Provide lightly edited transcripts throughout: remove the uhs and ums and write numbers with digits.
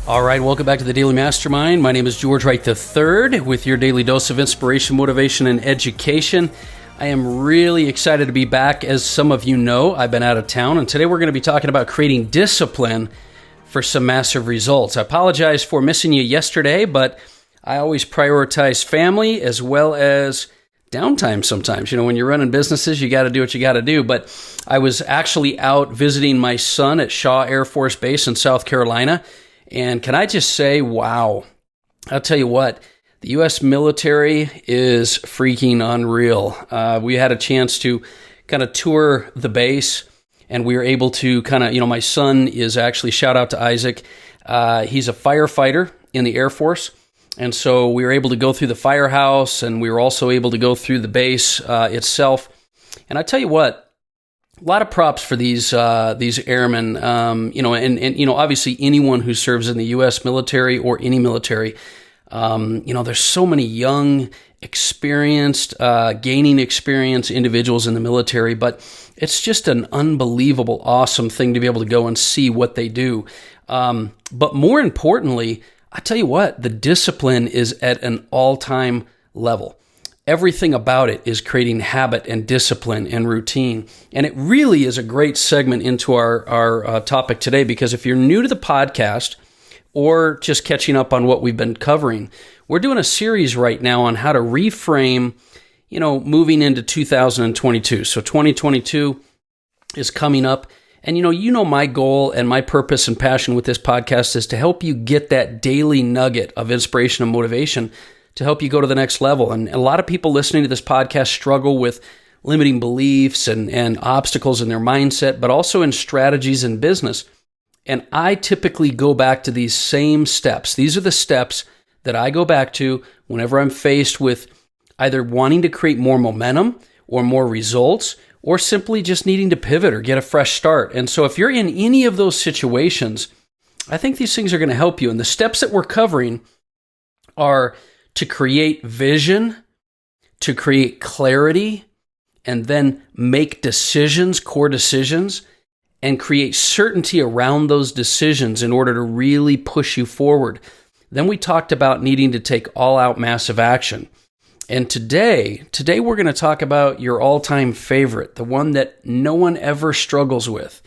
All right, welcome back to the Daily Mastermind. My name is George Wright III with your daily dose of inspiration, motivation, and education. I am really excited to be back. As some of you know, I've been out of town, and today we're going to be talking about creating discipline for some massive results. I apologize for missing you yesterday, but I always prioritize family as well as downtime sometimes. You know, when you're running businesses, you got to do what you got to do. But I was actually out visiting my son at Shaw Air Force Base in South Carolina. And can I just say, wow, I'll tell you what, the U.S. military is freaking unreal. We had a chance to kind of tour the base, and we were able to kind of, my son is actually, shout out to Isaac, he's a firefighter in the Air Force. And so we were able to go through the Firehouse, and we were also able to go through the base itself. And I tell you what, a lot of props for these airmen, and obviously anyone who serves in the U.S. military or any military. There's so many young, experienced, gaining experience individuals in the military, but it's just an unbelievable, awesome thing to be able to go and see what they do. But more importantly, I tell you what, the discipline is at an all-time level. Everything about it is creating habit and discipline and routine. And it really is a great segment into our topic today, because if you're new to the podcast or just catching up on what we've been covering, we're doing a series right now on how to reframe, moving into 2022. So 2022 is coming up. And my goal and my purpose and passion with this podcast is to help you get that daily nugget of inspiration and motivation to help you go to the next level. And a lot of people listening to this podcast struggle with limiting beliefs and obstacles in their mindset, but also in strategies in business. And I typically go back to these same steps. These are the steps that I go back to whenever I'm faced with either wanting to create more momentum or more results, or simply just needing to pivot or get a fresh start. And so if you're in any of those situations, I think these things are going to help you. And the steps that we're covering are to create vision, to create clarity, and then make decisions, core decisions, and create certainty around those decisions in order to really push you forward. Then we talked about needing to take all-out massive action. And today we're going to talk about your all-time favorite, the one that no one ever struggles with.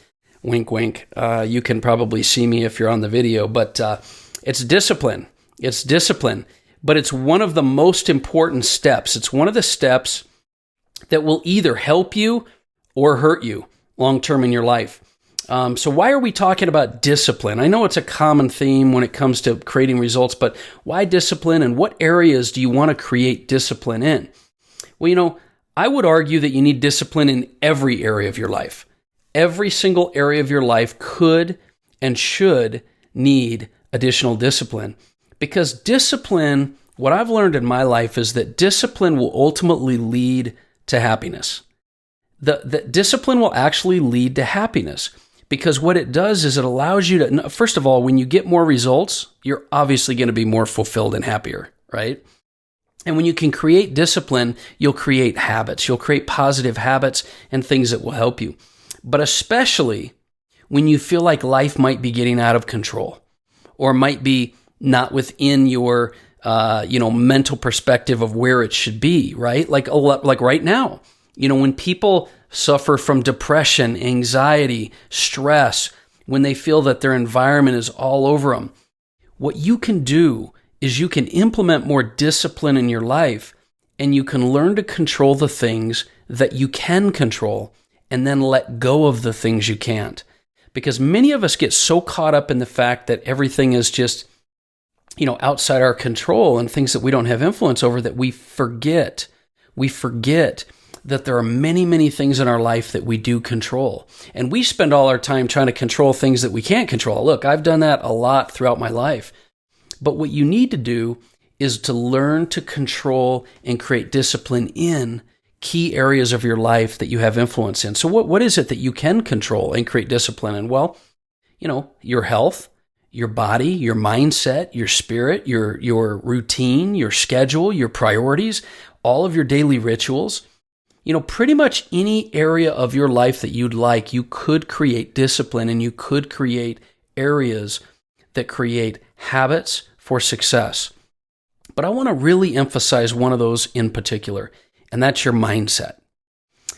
Wink, wink. You can probably see me if you're on the video, but it's discipline. It's discipline. But it's one of the most important steps. It's one of the steps that will either help you or hurt you long-term in your life. So why are we talking about discipline? I know it's a common theme when it comes to creating results, but why discipline, and what areas do you want to create discipline in? Well, I would argue that you need discipline in every area of your life. Every single area of your life could and should need additional discipline. Because discipline, what I've learned in my life is that discipline will ultimately lead to happiness. The discipline will actually lead to happiness, because what it does is it allows you to, first of all, when you get more results, you're obviously going to be more fulfilled and happier, right? And when you can create discipline, you'll create habits. You'll create positive habits and things that will help you. But especially when you feel like life might be getting out of control, or might be not within your, mental perspective of where it should be, right? Like right now, when people suffer from depression, anxiety, stress, when they feel that their environment is all over them, what you can do is you can implement more discipline in your life, and you can learn to control the things that you can control, and then let go of the things you can't. Because many of us get so caught up in the fact that everything is just outside our control and things that we don't have influence over, that we forget that there are many, many things in our life that we do control. And we spend all our time trying to control things that we can't control. Look, I've done that a lot throughout my life. But what you need to do is to learn to control and create discipline in key areas of your life that you have influence in. So what is it that you can control and create discipline in? Well, your health, your body, your mindset, your spirit, your routine, your schedule, your priorities, all of your daily rituals. Pretty much any area of your life that you'd like, you could create discipline, and you could create areas that create habits for success. But I want to really emphasize one of those in particular, and that's your mindset.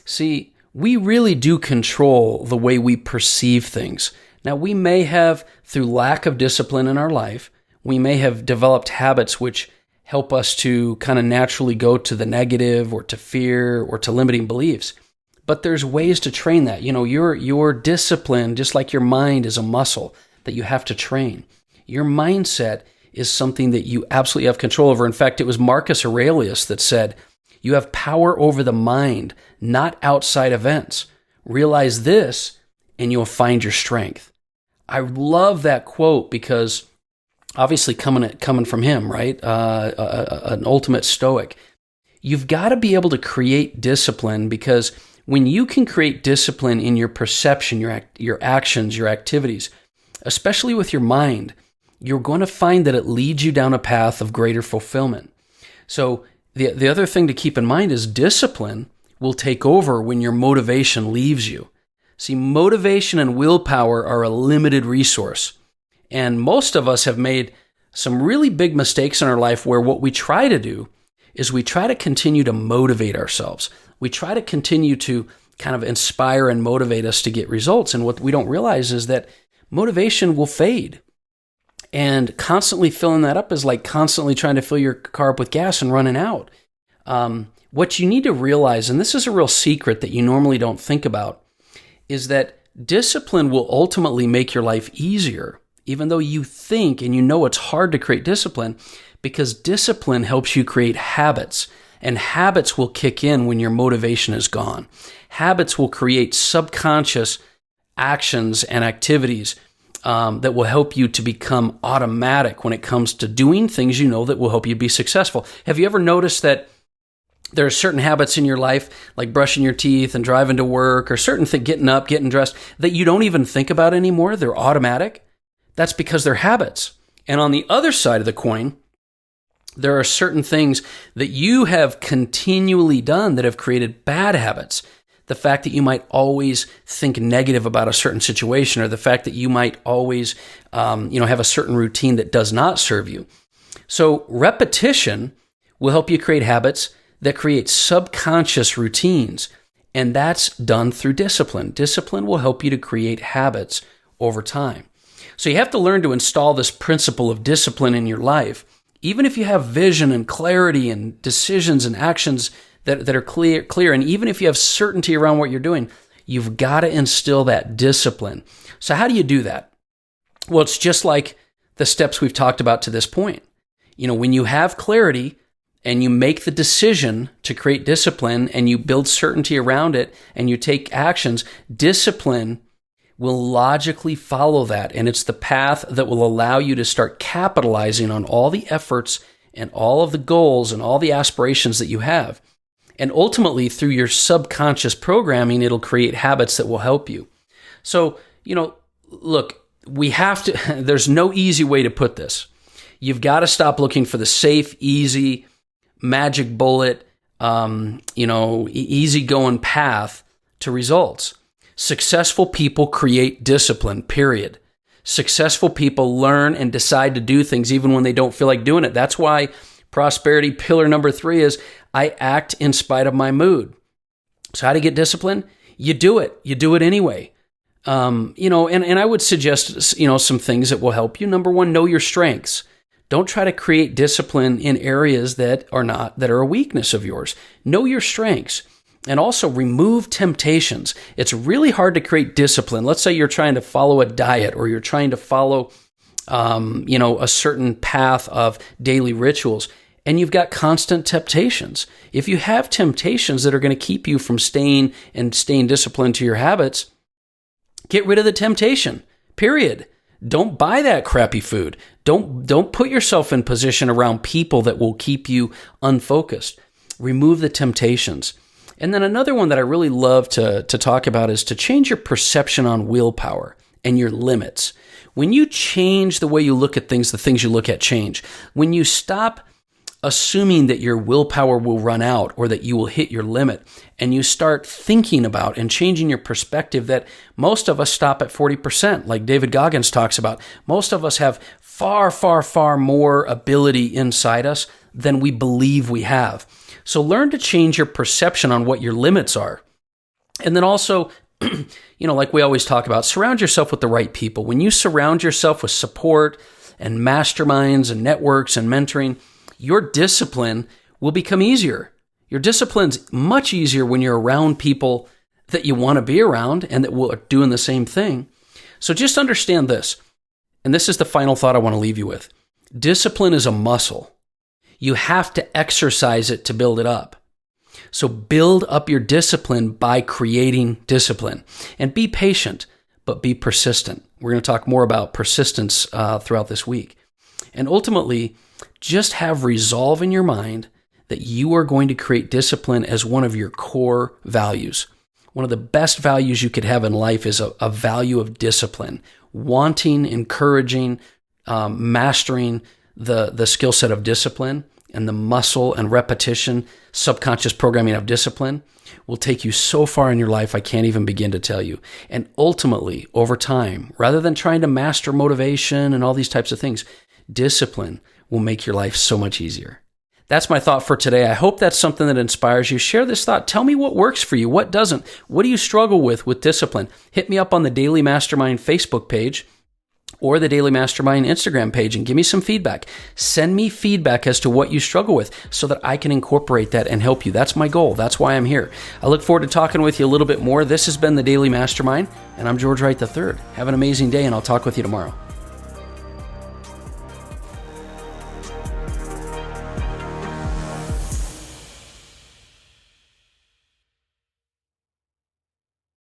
See, we really do control the way we perceive things. Now, we may have, through lack of discipline in our life, we may have developed habits which help us to kind of naturally go to the negative or to fear or to limiting beliefs. But there's ways to train that. Your discipline, just like your mind, is a muscle that you have to train. Your mindset is something that you absolutely have control over. In fact, it was Marcus Aurelius that said, "You have power over the mind, not outside events. Realize this, and you'll find your strength." I love that quote because obviously coming from him, right? An ultimate stoic. You've got to be able to create discipline, because when you can create discipline in your perception, your actions, your activities, especially with your mind, you're going to find that it leads you down a path of greater fulfillment. So the other thing to keep in mind is discipline will take over when your motivation leaves you. See, motivation and willpower are a limited resource. And most of us have made some really big mistakes in our life where what we try to do is we try to continue to motivate ourselves. We try to continue to kind of inspire and motivate us to get results. And what we don't realize is that motivation will fade. And constantly filling that up is like constantly trying to fill your car up with gas and running out. What you need to realize, and this is a real secret that you normally don't think about, is that discipline will ultimately make your life easier, even though you think and you know it's hard to create discipline, because discipline helps you create habits, and habits will kick in when your motivation is gone. Habits will create subconscious actions and activities that will help you to become automatic when it comes to doing things you know that will help you be successful. Have you ever noticed that there are certain habits in your life, like brushing your teeth and driving to work, or certain things, getting up, getting dressed, that you don't even think about anymore? They're automatic. That's because they're habits. And on the other side of the coin, there are certain things that you have continually done that have created bad habits. The fact that you might always think negative about a certain situation, or the fact that you might always have a certain routine that does not serve you. So repetition will help you create habits that create subconscious routines, and that's done through discipline. Discipline will help you to create habits over time. So you have to learn to install this principle of discipline in your life. Even if you have vision and clarity and decisions and actions that are clear, and even if you have certainty around what you're doing, you've got to instill that discipline. So how do you do that? Well, it's just like the steps we've talked about to this point. When you have clarity and you make the decision to create discipline and you build certainty around it and you take actions, discipline will logically follow that. And it's the path that will allow you to start capitalizing on all the efforts and all of the goals and all the aspirations that you have. And ultimately, through your subconscious programming, it'll create habits that will help you. So, look, we have to, there's no easy way to put this. You've got to stop looking for the safe, easy, magic bullet, easygoing path to results. Successful people create discipline, period. Successful people learn and decide to do things even when they don't feel like doing it. That's why prosperity pillar number 3 is I act in spite of my mood. So how do you get discipline? You do it. You do it anyway. And I would suggest, some things that will help you. Number 1, know your strengths. Don't try to create discipline in areas that are a weakness of yours. Know your strengths. And also remove temptations. It's really hard to create discipline. Let's say you're trying to follow a diet, or you're trying to follow, a certain path of daily rituals, and you've got constant temptations. If you have temptations that are going to keep you from staying disciplined to your habits, get rid of the temptation, period. Don't buy that crappy food. Don't put yourself in position around people that will keep you unfocused. Remove the temptations. And then another one that I really love to talk about is to change your perception on willpower and your limits. When you change the way you look at things, the things you look at change. When you stop assuming that your willpower will run out or that you will hit your limit, and you start thinking about and changing your perspective that most of us stop at 40%, like David Goggins talks about. Most of us have far, far, far more ability inside us than we believe we have. So learn to change your perception on what your limits are. And then also, like we always talk about, surround yourself with the right people. When you surround yourself with support and masterminds and networks and mentoring, your discipline will become easier. Your discipline's much easier when you're around people that you want to be around and that are doing the same thing. So just understand this, and this is the final thought I want to leave you with. Discipline is a muscle. You have to exercise it to build it up. So build up your discipline by creating discipline. And be patient, but be persistent. We're going to talk more about persistence throughout this week. And ultimately, just have resolve in your mind that you are going to create discipline as one of your core values. One of the best values you could have in life is a value of discipline, wanting, encouraging, mastering the skill set of discipline, and the muscle and repetition, subconscious programming of discipline will take you so far in your life, I can't even begin to tell you. And ultimately, over time, rather than trying to master motivation and all these types of things, discipline will make your life so much easier. That's my thought for today. I hope that's something that inspires you. Share this thought. Tell me what works for you, what doesn't. What do you struggle with discipline? Hit me up on the Daily Mastermind Facebook page or the Daily Mastermind Instagram page and give me some feedback. Send me feedback as to what you struggle with so that I can incorporate that and help you. That's my goal. That's why I'm here. I look forward to talking with you a little bit more. This has been the Daily Mastermind, and I'm George Wright III. Have an amazing day, and I'll talk with you tomorrow.